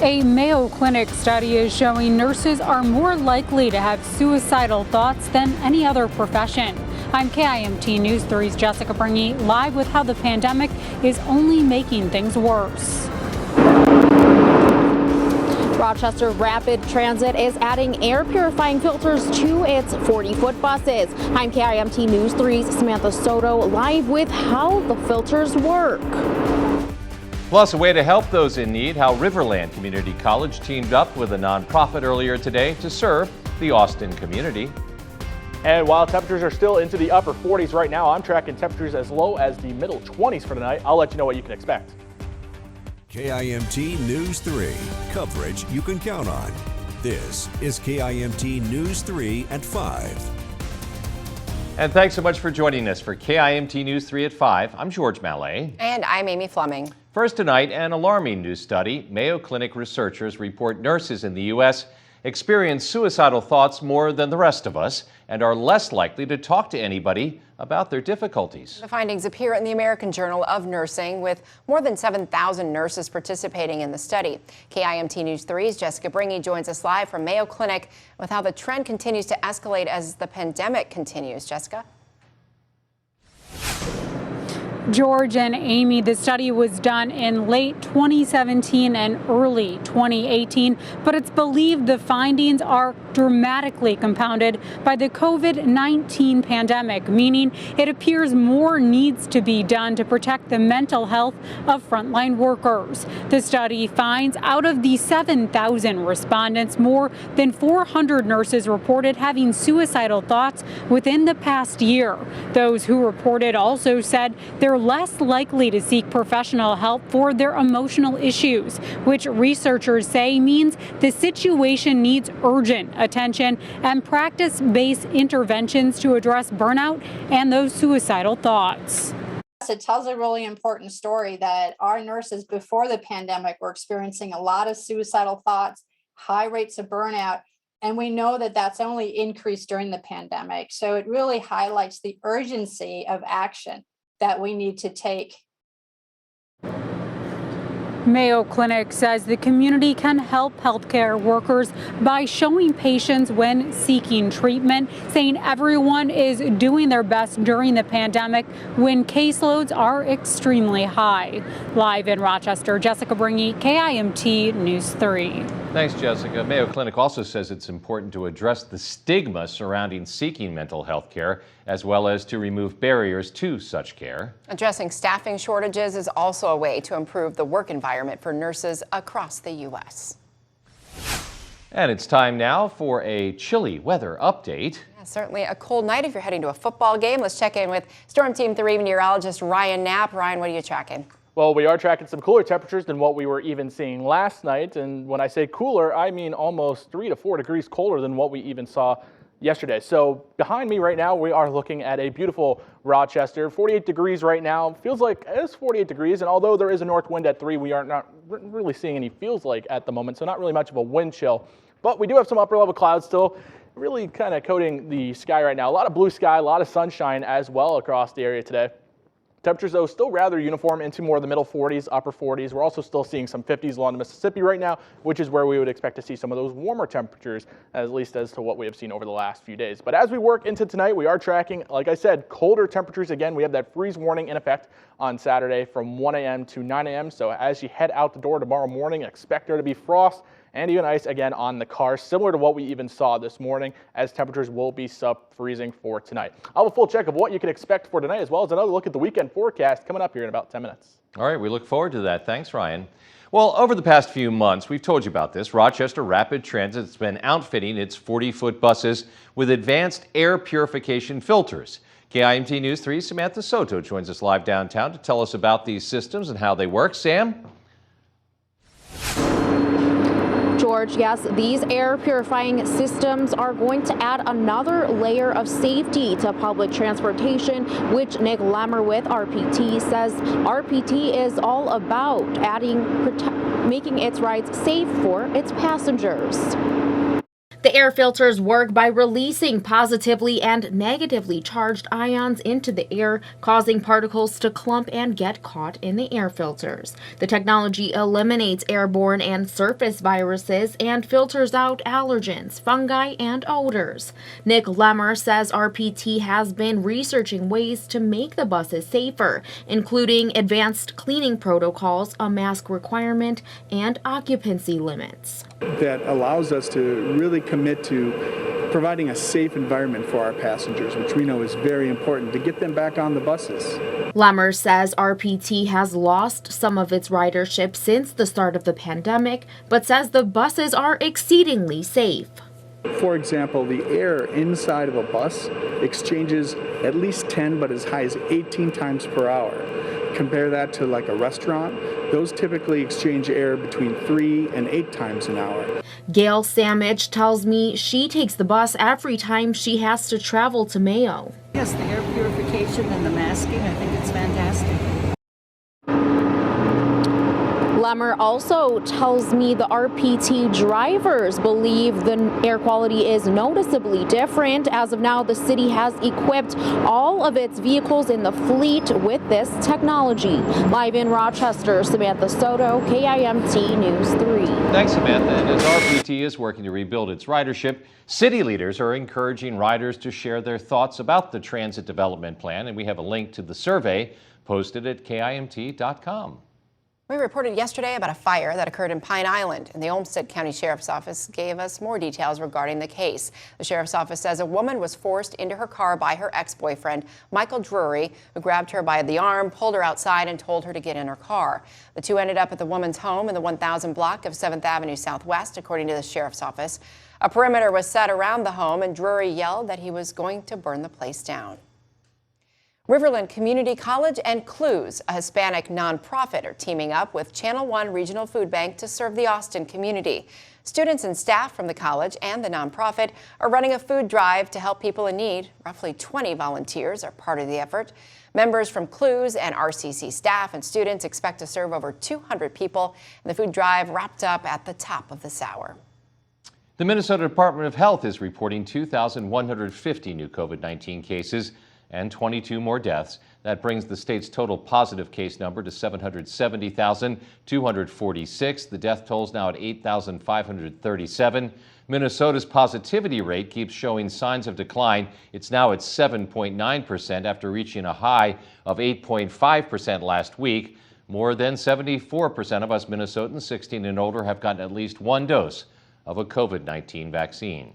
A Mayo Clinic study is showing nurses are more likely to have suicidal thoughts than any other profession. I'm KIMT News 3's Jessica Bringy, live with how the pandemic is only making things worse. Rochester Rapid Transit is adding air purifying filters to its 40-foot buses. I'm KIMT News 3's Samantha Soto, live with how the filters work. Plus, a way to help those in need, how Riverland Community College teamed up with a nonprofit earlier today to serve the Austin community. And while temperatures are still into the upper 40s right now, I'm tracking temperatures as low as the middle 20s for tonight. I'll let you know what you can expect. KIMT News 3, coverage you can count on. This is KIMT News 3 at 5. And thanks so much for joining us for KIMT News 3 at 5. I'm George Mallet. And I'm Amy Fleming. First tonight, an alarming new study. Mayo Clinic researchers report nurses in the U.S. experience suicidal thoughts more than the rest of us and are less likely to talk to anybody about their difficulties. The findings appear in the American Journal of Nursing, with more than 7,000 nurses participating in the study. KIMT News 3's Jessica Bringy joins us live from Mayo Clinic with how the trend continues to escalate as the pandemic continues. Jessica? George and Amy, the study was done in late 2017 and early 2018, but it's believed the findings are dramatically compounded by the COVID-19 pandemic, meaning it appears more needs to be done to protect the mental health of frontline workers. The study finds out of the 7,000 respondents, more than 400 nurses reported having suicidal thoughts within the past year. Those who reported also said they're less likely to seek professional help for their emotional issues, which researchers say means the situation needs urgent attention and practice-based interventions to address burnout and those suicidal thoughts. It tells a really important story that our nurses before the pandemic were experiencing a lot of suicidal thoughts, high rates of burnout, and we know that that's only increased during the pandemic. So it really highlights the urgency of action that we need to take. Mayo Clinic says the community can help healthcare workers by showing patience when seeking treatment, saying everyone is doing their best during the pandemic when caseloads are extremely high. Live in Rochester, Jessica Bringy, KIMT News 3. Thanks, Jessica. Mayo Clinic also says it's important to address the stigma surrounding seeking mental health care, as well as to remove barriers to such care. Addressing staffing shortages is also a way to improve the work environment for nurses across the U.S. And it's time now for a chilly weather update. Yeah, certainly a cold night if you're heading to a football game. Let's check in with Storm Team 3 meteorologist Ryan Knapp. Ryan, what are you tracking? Well, we are tracking some cooler temperatures than what we were even seeing last night. And when I say cooler, I mean almost 3 to 4 degrees colder than what we even saw yesterday. So behind me right now, we are looking at a beautiful Rochester. 48 degrees right now. Feels like it's 48 degrees. And although there is a north wind at 3, we are not really seeing any feels like at the moment. So not really much of a wind chill. But we do have some upper level clouds still really kind of coating the sky right now. A lot of blue sky, a lot of sunshine as well across the area today. Temperatures, though, still rather uniform into more of the middle 40s, upper 40s. We're also still seeing some 50s along the Mississippi right now, which is where we would expect to see some of those warmer temperatures, at least as to what we have seen over the last few days. But as we work into tonight, we are tracking, like I said, colder temperatures again. We have that freeze warning in effect on Saturday from 1 a.m. to 9 a.m. So as you head out the door tomorrow morning, expect there to be frost and even ice again on the cars, similar to what we even saw this morning, as temperatures will be sub-freezing for tonight. I'll have a full check of what you can expect for tonight, as well as another look at the weekend forecast coming up here in about 10 minutes. All right, we look forward to that. Thanks, Ryan. Well, over the past few months, we've told you about this. Rochester Rapid Transit has been outfitting its 40-foot buses with advanced air purification filters. KIMT News 3's Samantha Soto joins us live downtown to tell us about these systems and how they work. Sam? George, yes, these air purifying systems are going to add another layer of safety to public transportation, which Nick Lemmer with RPT says RPT is all about making its rides safe for its passengers. The air filters work by releasing positively and negatively charged ions into the air, causing particles to clump and get caught in the air filters. The technology eliminates airborne and surface viruses and filters out allergens, fungi, and odors. Nick Lemmer says RPT has been researching ways to make the buses safer, including advanced cleaning protocols, a mask requirement, and occupancy lemons. That allows us to really commit to providing a safe environment for our passengers, which we know is very important to get them back on the buses. Lemmer says RPT has lost some of its ridership since the start of the pandemic, but says the buses are exceedingly safe. For example, the air inside of a bus exchanges at least 10, but as high as 18 times per hour. Compare that to like a restaurant. Those typically exchange air between 3 and 8 times an hour. Gail Samich tells me she takes the bus every time she has to travel to Mayo. Yes, the air purification and the masking, I think it's fantastic. Lemmer also tells me the RPT drivers believe the air quality is noticeably different. As of now, the city has equipped all of its vehicles in the fleet with this technology. Live in Rochester, Samantha Soto, KIMT News 3. Thanks, Samantha. And as RPT is working to rebuild its ridership, city leaders are encouraging riders to share their thoughts about the transit development plan. And we have a link to the survey posted at KIMT.com. We reported yesterday about a fire that occurred in Pine Island, and the Olmsted County Sheriff's Office gave us more details regarding the case. The Sheriff's Office says a woman was forced into her car by her ex-boyfriend, Michael Drury, who grabbed her by the arm, pulled her outside, and told her to get in her car. The two ended up at the woman's home in the 1000 block of 7th Avenue Southwest, according to the Sheriff's Office. A perimeter was set around the home, and Drury yelled that he was going to burn the place down. Riverland Community College and Clues, a Hispanic nonprofit, are teaming up with Channel One Regional Food Bank to serve the Austin community. Students and staff from the college and the nonprofit are running a food drive to help people in need. Roughly 20 volunteers are part of the effort. Members from Clues and RCC staff and students expect to serve over 200 people, and the food drive wrapped up at the top of this hour. The Minnesota Department of Health is reporting 2,150 new COVID-19 cases and 22 more deaths. That brings the state's total positive case number to 770,246. The death toll is now at 8,537. Minnesota's positivity rate keeps showing signs of decline. It's now at 7.9% after reaching a high of 8.5% last week. More than 74% of us Minnesotans 16 and older have gotten at least one dose of a COVID-19 vaccine.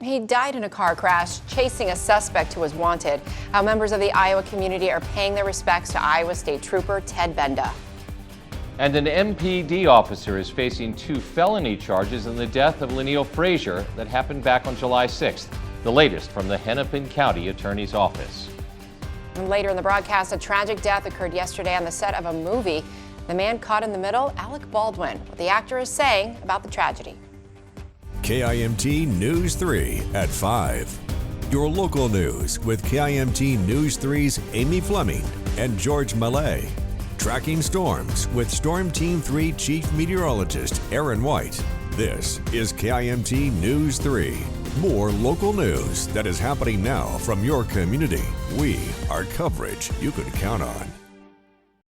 He died in a car crash chasing a suspect who was wanted. How members of the Iowa community are paying their respects to Iowa State Trooper Ted Benda. And an MPD officer is facing 2 felony charges in the death of Linnell Frazier that happened back on July 6th. The latest from the Hennepin County Attorney's Office. And later in the broadcast, a tragic death occurred yesterday on the set of a movie. The man caught in the middle, Alec Baldwin, what the actor is saying about the tragedy. KIMT News 3 at 5. Your local news with KIMT News 3's Amy Fleming and George Mallet. Tracking storms with Storm Team 3 Chief Meteorologist Aaron White. This is KIMT News 3. More local news that is happening now from your community. We are coverage you can count on.